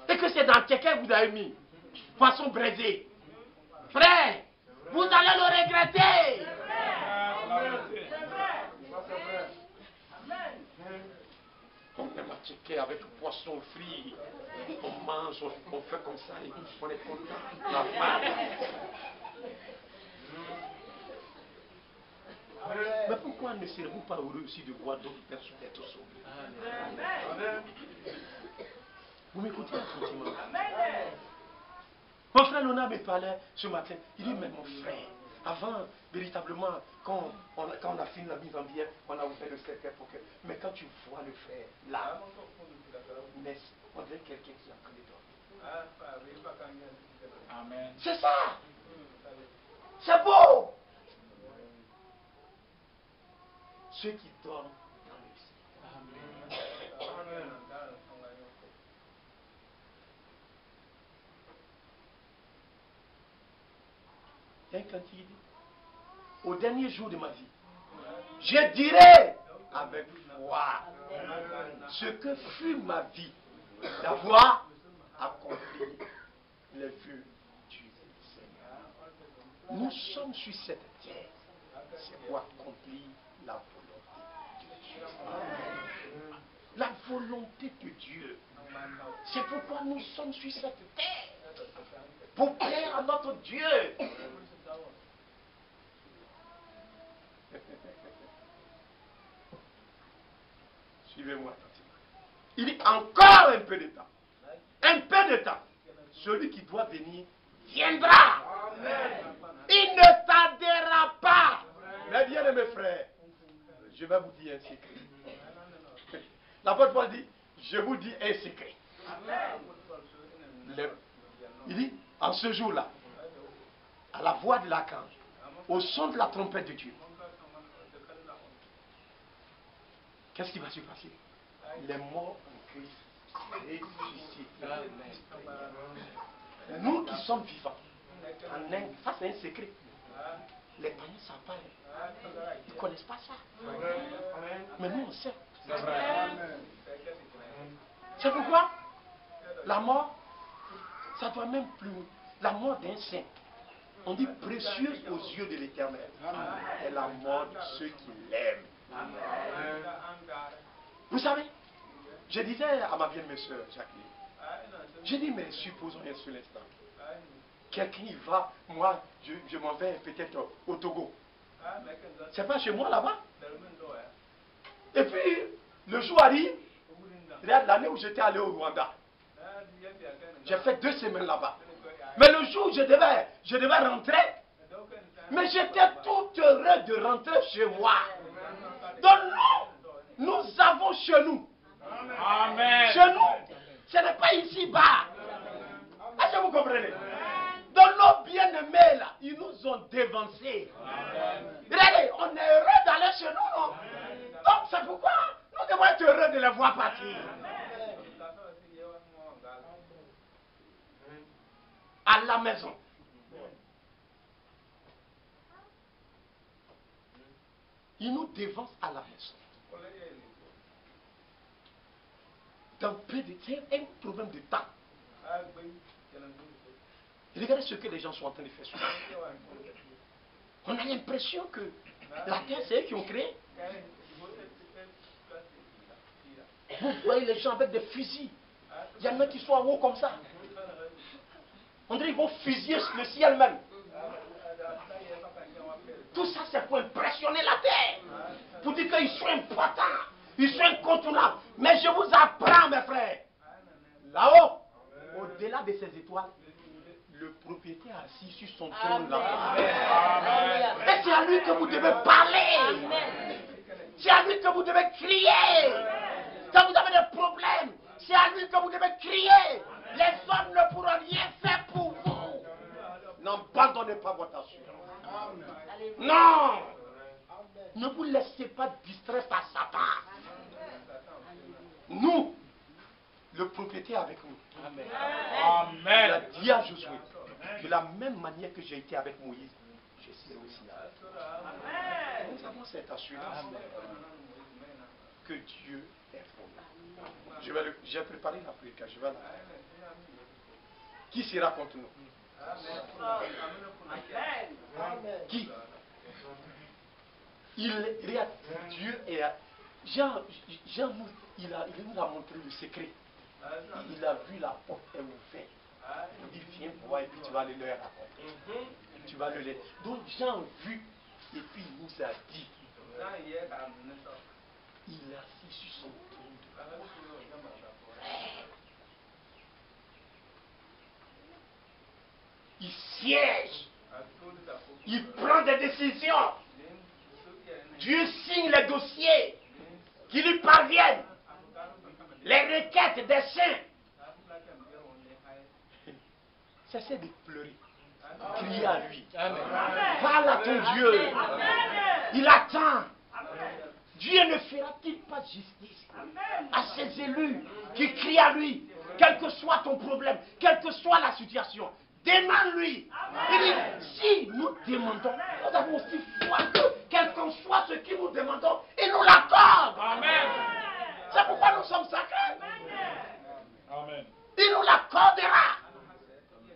et que c'est dans quelqu'un que vous avez mis, poisson braisé, frère, vous allez le regretter. On aime à checker avec poisson frit, on mange, on fait comme ça, et on est content. La femme. Mais pourquoi ne serez-vous pas heureux aussi de voir d'autres personnes être sauvées? Vous m'écoutez attentivement? Mon frère Lona me parlait ce matin. Il dit, mais mon frère, avant, véritablement, quand on a fini la mise en bière, on a ouvert le cercueil pour que... Mais quand tu vois le frère, là, mais on dirait quelqu'un qui est en train de dormir. Amen. C'est ça. C'est beau. Ceux qui dorment dans le ciel. Il y a un cantique qui dit, au dernier jour de ma vie, je dirai avec foi ce que fut ma vie d'avoir accompli les vœux du Seigneur. Nous sommes sur cette terre, c'est pour accomplir la volonté de Dieu. La volonté de Dieu. C'est pourquoi nous sommes sur cette terre, pour plaire à notre Dieu. Suivez-moi attentivement. Il dit encore un peu de temps. Un peu de temps. Celui qui doit venir viendra. Il ne tardera pas. Mes bien-aimés frères, je vais vous dire un secret. L'apôtre Paul dit, je vous dis un secret. Il dit, en ce jour-là, à la voix de l'archange, au son de la trompette de Dieu, qu'est-ce qui va se passer? Les morts en Christ ressusciteront. Nous qui sommes vivants, en Inde, ça c'est un secret. Les païens ne savent pas. Ils ne connaissent pas ça. Mais nous on sait. C'est pourquoi la mort, ça doit même plus. La mort d'un saint, on dit précieuse aux yeux de l'Éternel, est la mort de ceux qui l'aiment. Vous savez, je disais à ma bien-aimée soeur Jacqueline, j'ai dit, mais supposons un seul instant, quelqu'un y va, moi je m'en vais peut-être au Togo. C'est pas chez moi là-bas. Et puis, le jour arrive, l'année où j'étais allé au Rwanda, j'ai fait 2 semaines là-bas. Mais le jour où je devais rentrer, mais j'étais tout heureux de rentrer chez moi. Donc nous avons chez nous. Amen. Chez nous, ce n'est pas ici-bas. Est-ce que vous comprenez? Dans nos bien-aimés là, ils nous ont dévancés. Regardez, on est heureux d'aller chez nous, non? Donc c'est pourquoi nous devons être heureux de les voir partir. À la maison. Ils nous dévancent à la maison. Dans peu de temps, un problème de temps. Regardez ce que les gens sont en train de faire souvent. On a l'impression que la terre, c'est eux qui ont créé. Vous voyez les gens avec des fusils. Il y en a qui sont en haut comme ça. On dirait qu'ils vont fusiller le ciel même. Tout ça, c'est pour impressionner la terre. Pour dire qu'ils sont importants. Ils sont incontournables. Mais je vous apprends, mes frères. Là-haut, au-delà de ces étoiles, le propriétaire assis sur son trône là. Et c'est à lui que vous devez parler. C'est à lui que vous devez crier. Quand vous avez des problèmes, c'est à lui que vous devez crier. Les hommes ne pourront rien faire pour vous. N'abandonnez pas votre assurance. Non. Ne vous laissez pas distraire par Satan. Nous, le propriétaire avec nous. Amen. Il a dit à Josué, de la même manière que j'ai été avec Moïse, je serai aussi avec vous. Nous avons cette assurance que Dieu est pour nous. J'ai préparé la prédication, je vais la faire. Qui sera contre nous? Qui? Dieu est... Jean il nous a montré le secret. Il a vu la porte est ouverte. Il dit viens voir et puis tu vas aller leur raconter. Tu vas le lire. Donc Jean a vu et puis il nous a dit. Il est assis sur son trône de gloire. Il siège. Il prend des décisions. Dieu signe les dossiers qui lui parviennent. Les requêtes des saints. Cessez de pleurer. Criez à lui. Parle à ton Dieu. Il attend. Dieu ne fera-t-il pas justice à ses élus qui crient à lui, quel que soit ton problème, quelle que soit la situation? Demande-lui. Il dit, si nous demandons, nous avons aussi foi que, quel qu'en soit ce que nous demandons, il nous l'accorde. C'est pourquoi nous sommes sacrés. Amen. Il nous l'accordera.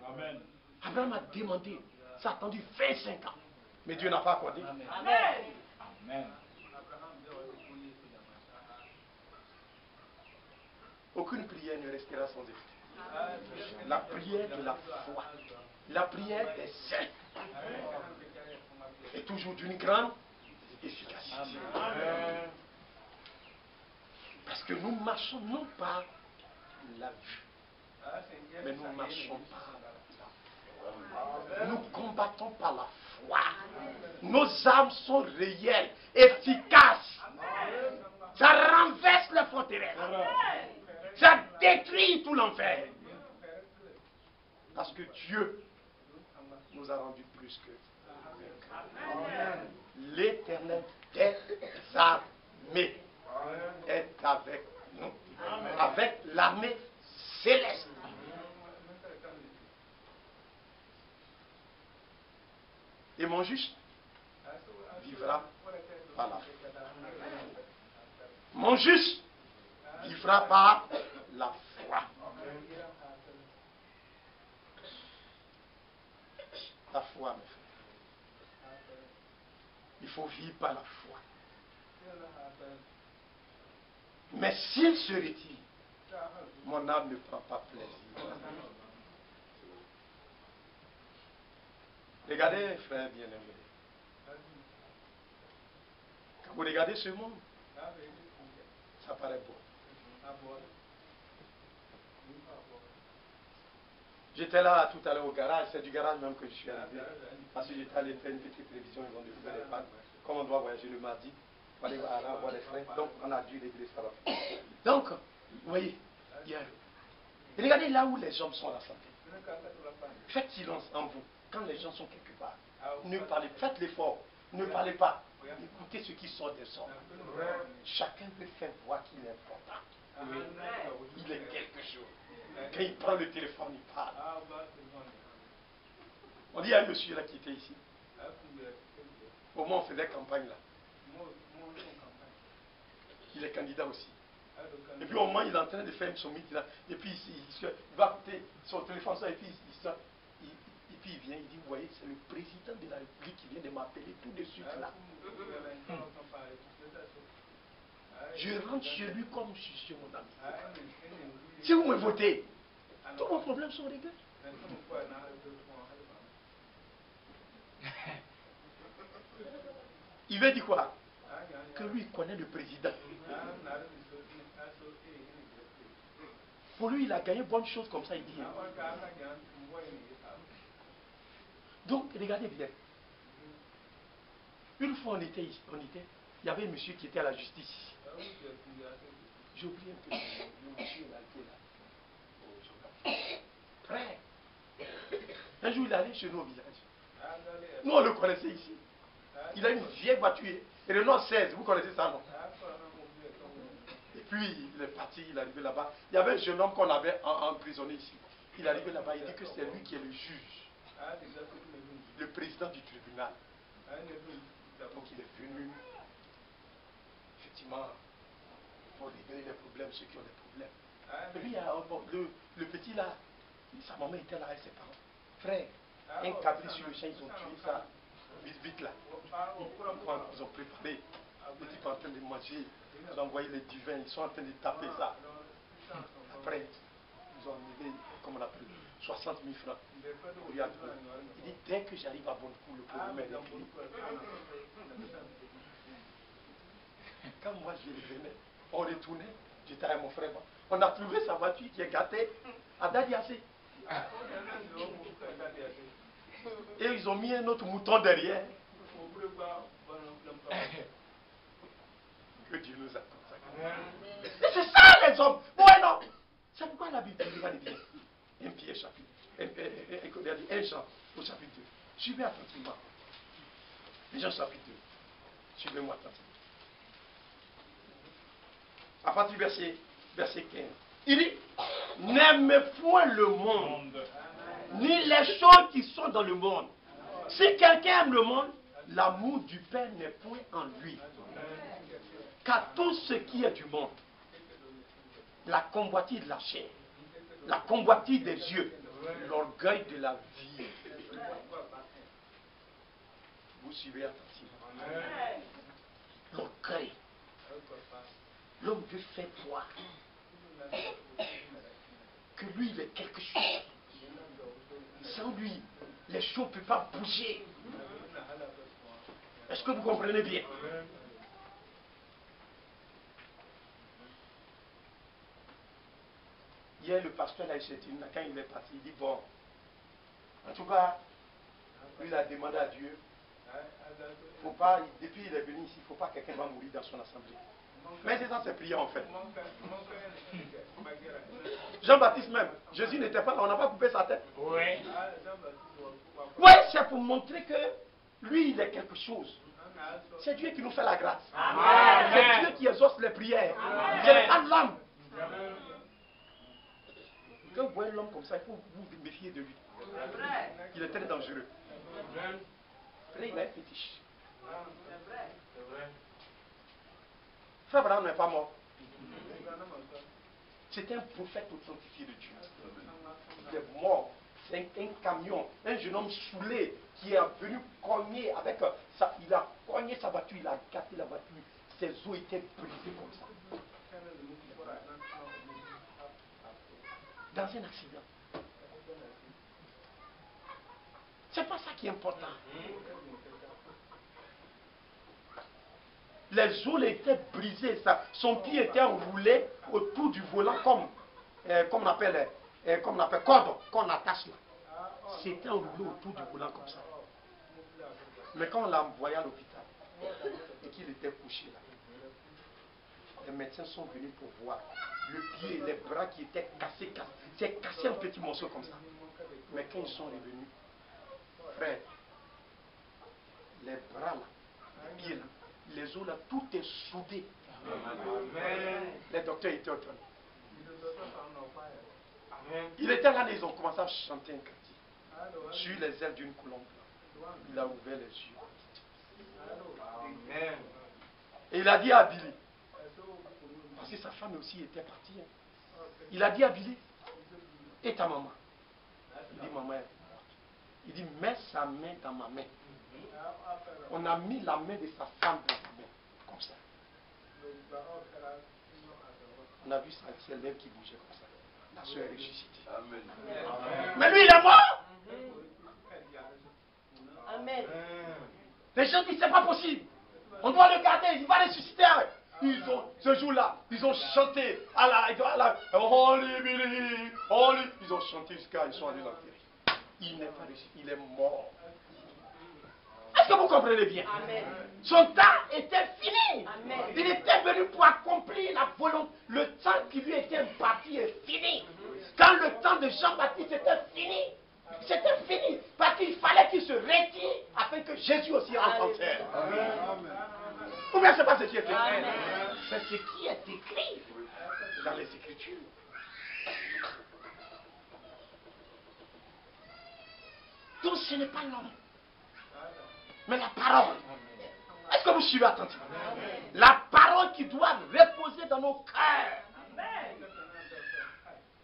Amen. Abraham a demandé, ça a attendu 25 ans. Mais Dieu n'a pas accordé. Amen. Amen. Aucune prière ne restera sans effet. La prière de la foi, la prière des saints est toujours d'une grande efficacité. Parce que nous marchons non par la vue, mais nous marchons par la foi. Nous combattons par la foi. Nos armes sont réelles, efficaces. Ça renverse les forteresses. Ça détruit tout l'enfer. Parce que Dieu nous a rendu plus que l'Éternel des armées est avec nous. Avec l'armée céleste. Et mon juste vivra par la foi. Mon juste vivra par la foi. La foi, mes frères. Il faut vivre par la foi. Mais s'il se retire, mon âme ne prend pas plaisir. Regardez, frères bien-aimés. Quand vous regardez ce monde, ça paraît beau. J'étais là tout à l'heure au garage, c'est du garage même que je suis arrivé. Parce que j'étais allé faire une petite révision, ils ont découvert les pannes. Comme on doit voyager le mardi, pour aller voir les freins, donc on a dû régler ça. Donc, vous voyez, regardez là où les hommes sont rassemblés. Faites silence en vous. Quand les gens sont quelque part, ne parlez pas, faites l'effort, ne parlez pas. Écoutez ce qui sort des hommes. Chacun peut faire voir qu'il est important. Il est quelque chose. Quand il prend le téléphone, il parle. On dit à un monsieur là qui était ici. Au moment où on faisait campagne là. Il est candidat aussi. Et puis au moment où il est en train de faire son mythe là, et puis il va écouter son téléphone ça, et puis il vient, il dit, vous voyez, c'est le président de la République qui vient de m'appeler tout de suite là. Je rentre chez lui comme je suis chez mon ami. Si vous me votez, tous vos problèmes sont réglés. Il veut dire quoi? Que lui, il connaît le président. Pour lui, il a gagné bonne chose comme ça, il dit. Donc, regardez bien. Une fois, Il y avait un monsieur qui était à la justice ici. J'ai oublié un peu le monsieur là qui est là. Frère. Un jour il est allé chez nous au village. Nous on le connaissait ici. Il a une vieille voiture. Et le nom 16, vous connaissez ça non? Et puis il est parti, il est arrivé là-bas. Il y avait un jeune homme qu'on avait emprisonné ici. Il est arrivé là-bas, il dit que c'est lui qui est le juge. Le président du tribunal. Donc il est venu, effectivement, pour régler les problèmes, ceux qui ont des problèmes. Et puis le petit là, sa maman était là avec ses parents. Frère, un cabri sur le champ, ils ont tué ça vite vite là. Ils ont préparé, le type en train de manger, ils ont envoyé les divins, ils sont en train de taper ça. Après, ils ont enlevé, comment on appelle, 60 000 francs. Il dit, dès que j'arrive à Bonnecourt, le problème est réglé. Quand moi je revenais, on retournait, j'étais avec mon frère. On a trouvé sa voiture qui est gâtée à Dadiassé. Et ils ont mis un autre mouton derrière. Que Dieu nous accorde. C'est ça les hommes. Ouais, non. C'est pourquoi la Bible dit, regardez bien. Un Pierre chapitre. Un Jean au chapitre 2. Suivez attentivement. Jean chapitre 2. Suivez-moi attentivement. À partir du verset 15. Il dit, n'aimez point le monde, ni les choses qui sont dans le monde. Si quelqu'un aime le monde, l'amour du Père n'est point en lui. Car tout ce qui est du monde, la convoitise de la chair, la convoitise des yeux, l'orgueil de la vie. Vous suivez attentivement. L'orgueil. L'homme veut faire croire que lui, il est quelque chose. Sans lui, les choses ne peuvent pas bouger. Est-ce que vous comprenez bien? Hier, le pasteur là, quand il est parti, il dit, bon, en tout cas, lui, il a demandé à Dieu, faut pas, depuis qu'il est venu ici, il ne faut pas que quelqu'un va mourir dans son assemblée. Mais c'est ça, c'est prière en fait. Jean-Baptiste même, Jésus n'était pas là, on n'a pas coupé sa tête. Oui. Oui, c'est pour montrer que lui, il est quelque chose. C'est Dieu qui nous fait la grâce. C'est Dieu qui exauce les prières. C'est pas l'homme. Quand vous voyez l'homme comme ça, il faut vous méfier de lui. Il est très dangereux. Après, il a un fétiche. Frère Abraham n'est pas mort. C'est un prophète authentifié de Dieu. Il est mort. C'est un camion, un jeune homme saoulé qui est venu cogner avec ça. Il a cogné sa voiture, il a gâté la voiture. Ses os étaient brisés comme ça. Dans un accident. C'est pas ça qui est important. Les os étaient brisés, son pied était enroulé autour du volant comme on appelle cordon qu'on attache là. C'était enroulé autour du volant comme ça. Mais quand on l'a envoyé à l'hôpital et qu'il était couché là, les médecins sont venus pour voir le pied, les bras qui étaient cassés, c'est cassé en petits morceaux comme ça. Mais quand ils sont revenus, frère, les bras là, les pieds là, les os là, tout est soudé. Les docteurs étaient autour. Il était là, ils ont commencé à chanter un cantique. Sur les ailes d'une colombe. Il a ouvert les yeux. Et il a dit à Billy, parce que sa femme aussi était partie. Il a dit à Billy, et ta maman? Il dit, maman est morte. Il dit, mets sa main dans ma main. On a mis la main de sa femme dans sa main, comme ça. On a vu ses lèvres qui bougeaient comme ça. La soeur est ressuscitée. Amen. Mais lui, il est mort. Amen. Les gens disent, c'est pas possible. On doit le garder, il va ressusciter. Ce jour-là, ils ont chanté à la Holy Billy, Holy. Ils ont chanté jusqu'à ils sont allés l'enterrer. Il n'est pas ressuscité, il est mort. Est-ce que vous comprenez bien? Amen. Son temps était fini. Amen. Il était venu pour accomplir la volonté. Le temps qui lui était imparti est fini. Quand le temps de Jean-Baptiste était fini, c'était fini. Parce qu'il fallait qu'il se retire afin que Jésus aussi rentre en terre. Ou bien c'est pas ce qui est écrit. C'est ce qui est écrit dans les Écritures. Donc ce n'est pas l'homme, mais la parole. Est-ce que vous suivez attentivement? La parole qui doit reposer dans nos cœurs.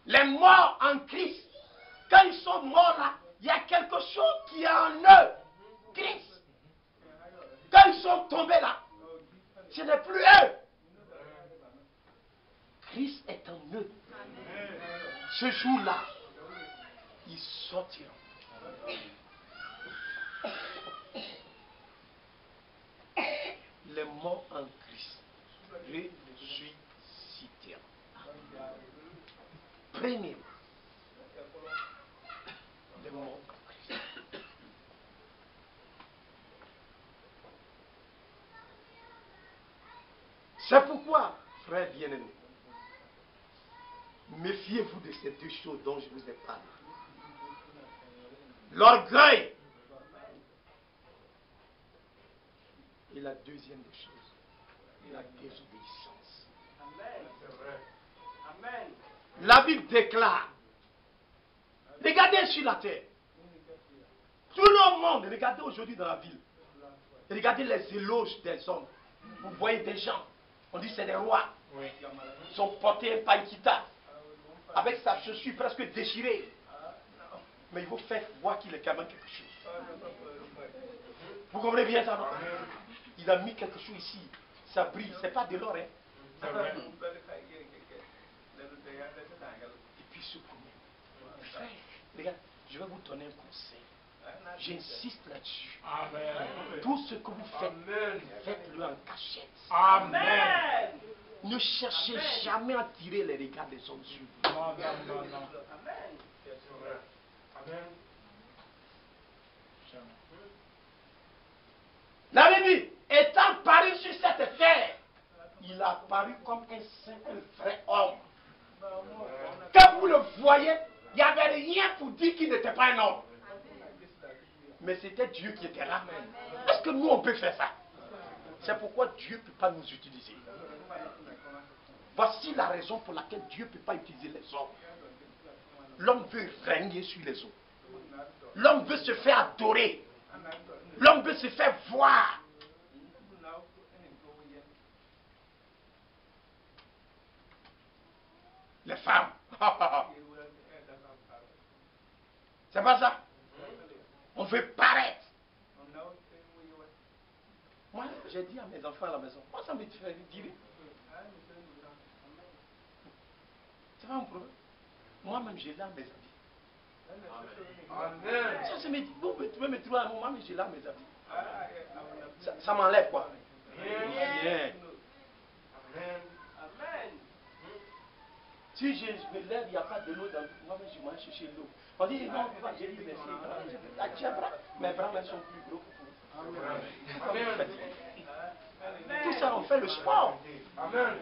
Les morts en Christ, quand ils sont morts là, il y a quelque chose qui est en eux. Christ. Quand ils sont tombés là, ce n'est plus eux. Christ est en eux. Ce jour-là, ils sortiront. Les morts en Christ ressusciteront. Premier, les morts en Christ. C'est pourquoi, frères bien-aimés, méfiez-vous de ces deux choses dont je vous ai parlé. L'orgueil et la deuxième des choses, la désobéissance. Amen. La Bible déclare, regardez sur la terre, tout le monde, regardez aujourd'hui dans la ville, regardez les éloges des hommes. Vous voyez des gens, on dit c'est des rois, ils sont portés un païkita, avec sa chaussure presque déchirée. Mais il faut faire voir qu'il est quand même quelque chose. Vous comprenez bien ça, non? Il a mis quelque chose ici, ça brille, c'est pas de l'or, hein? Et puis ce premier, frère, regarde, je vais vous donner un conseil. J'insiste là-dessus. Tout ce que vous faites, faites-le en cachette. Amen. Ne cherchez jamais à tirer les regards des hommes sur vous. Non. Amen. La Bible, étant paru sur cette terre, il a paru comme un simple vrai homme. Quand vous le voyez, il n'y avait rien pour dire qu'il n'était pas un homme. Mais c'était Dieu qui était là. Est-ce que nous, on peut faire ça? C'est pourquoi Dieu ne peut pas nous utiliser. Voici la raison pour laquelle Dieu ne peut pas utiliser les hommes. L'homme veut régner sur les hommes. L'homme veut se faire adorer. L'homme veut se faire voir. Les femmes. C'est pas ça? On veut paraître. Moi, j'ai dit à mes enfants à la maison, moi ça me fait dire. C'est pas un problème. Moi-même, j'ai là mes habits. Amen. Ça, c'est mes... Vous pouvez me trouver à moi, mais j'ai là mes habits. Ça m'enlève quoi? Rien. Si je me lève, il n'y a pas de l'eau dans moi-même, je m'en chercher l'eau. On dit non, j'ai dit merci. Tiens, mes bras sont plus gros que vous. Tout ça, on fait le sport. Amen.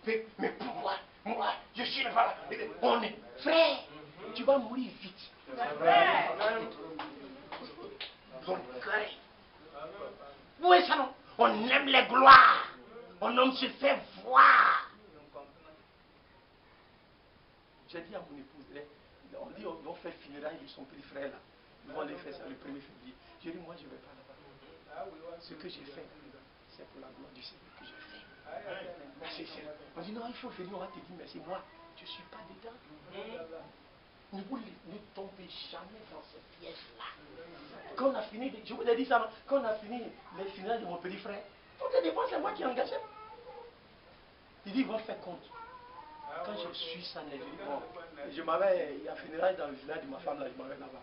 Mais pourquoi? Moi, je suis là. On est frère. Tu vas mourir vite. L'orgueil. Vous voyez ça, non? On aime les gloires. On aime se faire voir. J'ai dit à mon épouse, on dit on va faire funérailles de son petit frère là. Ils vont aller faire ça le 1er février. J'ai dit, moi je ne vais pas là-bas. Ce que j'ai fait, c'est pour la gloire du Seigneur que j'ai fait. On dit non, il faut venir, on va te dire merci. Moi, je ne suis pas dedans. Ne tombez jamais dans cette pièce-là. Quand on a fini, je vous ai dit ça, non? Quand on a fini les funérailles de mon petit frère, toutes les dépenses, c'est moi qui ai engagé. Il dit, ils vont faire compte. Quand je suis ça, je dis, bon, je m'avais, il y a funérailles dans le village de ma femme, là, je m'avais là-bas.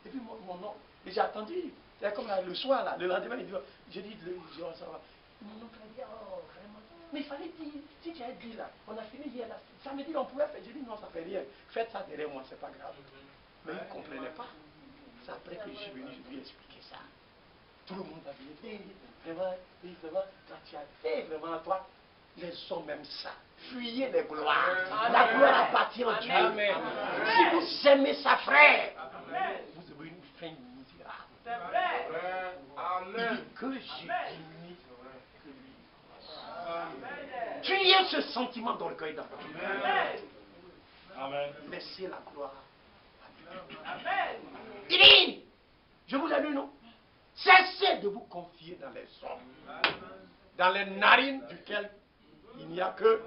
Et puis mon nom, et j'ai attendu, c'est comme là, le soir, là, le lendemain, il dit, j'ai dit, ça va. Mon oncle a dit, oh, vraiment. Mais il fallait dire, si tu as dit là, on a fini hier, là, samedi, on pouvait faire. J'ai dit, non, ça fait rien, faites ça derrière moi, c'est pas grave. Mais il ne comprenait pas. C'est après que je suis venu, je lui ai expliqué ça. Tout le monde va venir. Vraiment, quand tu as fait vraiment à toi, les hommes même ça. Fuyez les gloires. La gloire appartient à Dieu. Si vous aimez sa frère, vous aurez une fin misérable. Il dit que j'ai aimé que lui. Tuyez ce sentiment d'orgueil dans votre vie. Laissez la gloire à Dieu. Il dit, je vous l'ai lu, non? Cessez de vous confier dans les hommes, dans les narines duquel il n'y a que.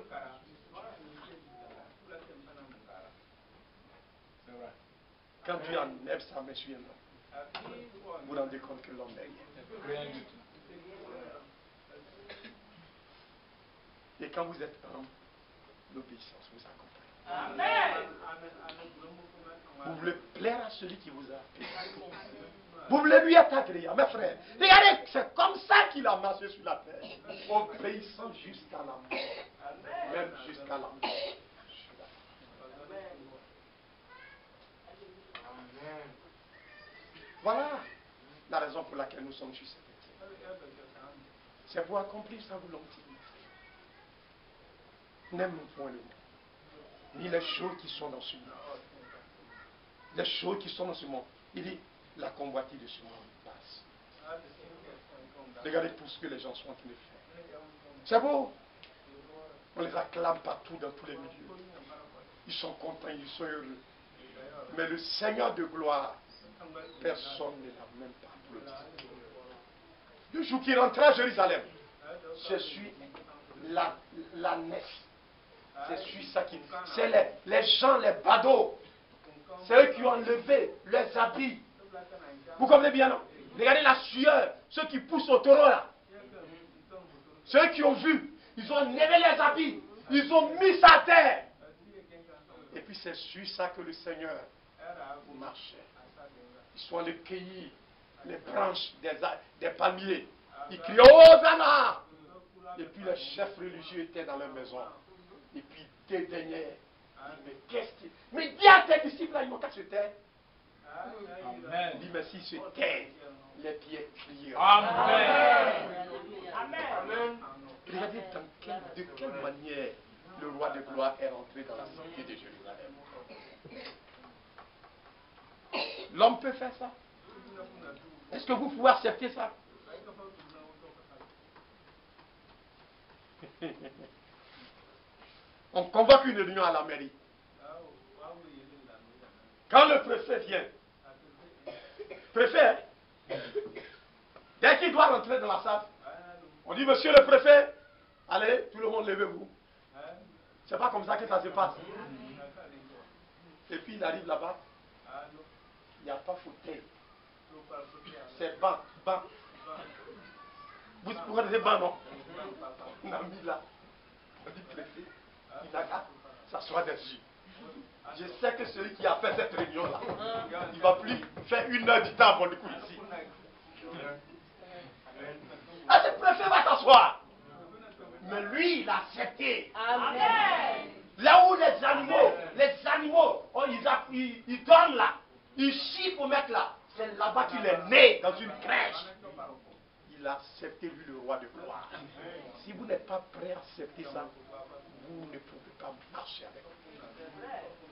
Quand Dieu enlève sa main sur un homme, vous vous rendez compte que l'homme n'est rien. Et quand vous êtes humble, l'obéissance vous accompagne. Amen. Vous voulez plaire à celui qui vous a appelé. Vous voulez lui être agréable, mes frères. Regardez, c'est comme ça qu'il a marché sur la terre. Obéissant jusqu'à la mort. Même jusqu'à la mort. Voilà la raison pour laquelle nous sommes sur cette terre. C'est pour accomplir sa volonté. N'aimons point le monde, ni les choses qui sont dans ce monde. Les choses qui sont dans ce monde. Il dit, la convoitise de ce monde passe. Regardez tout ce que les gens sont en train de faire. C'est beau. On les acclame partout dans tous les milieux. Ils sont contents, ils sont heureux. Mais le Seigneur de gloire, personne ne l'a même pas applaudi. Le jour qu'il rentra à Jérusalem, je suis la nef. C'est ça qui. C'est les gens, les badauds. C'est eux qui ont enlevé leurs habits. Vous comprenez bien, non? Regardez la sueur, ceux qui poussent au taureau là. Ceux qui ont vu, ils ont enlevé les habits, ils ont mis ça à terre. Et puis c'est sur ça que le Seigneur marchait. Ils sont allés cueillir les branches des palmiers. Ils crient Hosanna! Et puis les chefs religieux étaient dans leur maison. Et puis dédaignaient. Mais qu'est-ce qui. Mais dis à tes disciples là, ils n'ont qu'à se taire. Il dit, mais s'ils se taisent, les pieds crieront. Amen. Regardez de quelle manière le roi de gloire est rentré dans la cité de Jérusalem. L'homme peut faire ça? Est-ce que vous pouvez accepter ça? On convoque une réunion à la mairie. Quand le préfet vient, préfet, dès qu'il doit rentrer dans la salle, on dit, monsieur le préfet, allez, tout le monde levez-vous. C'est pas comme ça que ça se passe. Et puis il arrive là-bas, il n'y a pas fauteuil. C'est banc. Vous connaissez banc, non? On a mis là. On dit préfet, il n'a qu'à s'asseoir dessus. Je sais que celui qui a fait cette réunion-là, il ne va plus faire 1 heure du temps avant le coup ici. Ah, le préfet va s'asseoir. Mais lui, il a accepté. Amen. Là où les animaux, ils dorment là. Ils chient pour mettre là. C'est là-bas qu'il est né, dans une crèche. Il a accepté, lui, le roi de gloire. Si vous n'êtes pas prêt à accepter ça, vous ne pouvez pas marcher avec lui.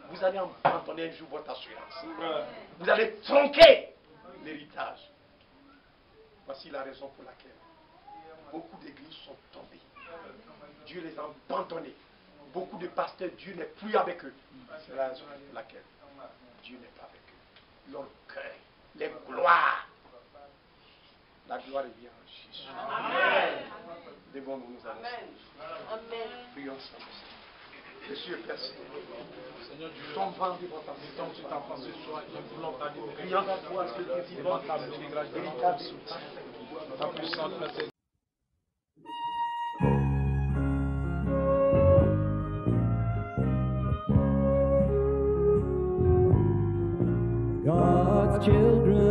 Vous allez abandonner un jour votre assurance. Vous allez tronquer l'héritage. Voici la raison pour laquelle beaucoup d'églises sont tombées. Dieu les a abandonnés. Beaucoup de pasteurs, Dieu n'est plus avec eux. C'est la raison pour laquelle Dieu n'est pas avec eux. L'orgueil, les gloires. La gloire est bien en Jésus. Amen. Devons-nous nous annoncer. Amen. Prions ensemble. Monsieur Père, Seigneur, ton vent devant ta maison, tu t'en penses ce soir, nous voulons t'aller. Prions à toi, ce que tu vas ta véritable ta puissante présence. God's children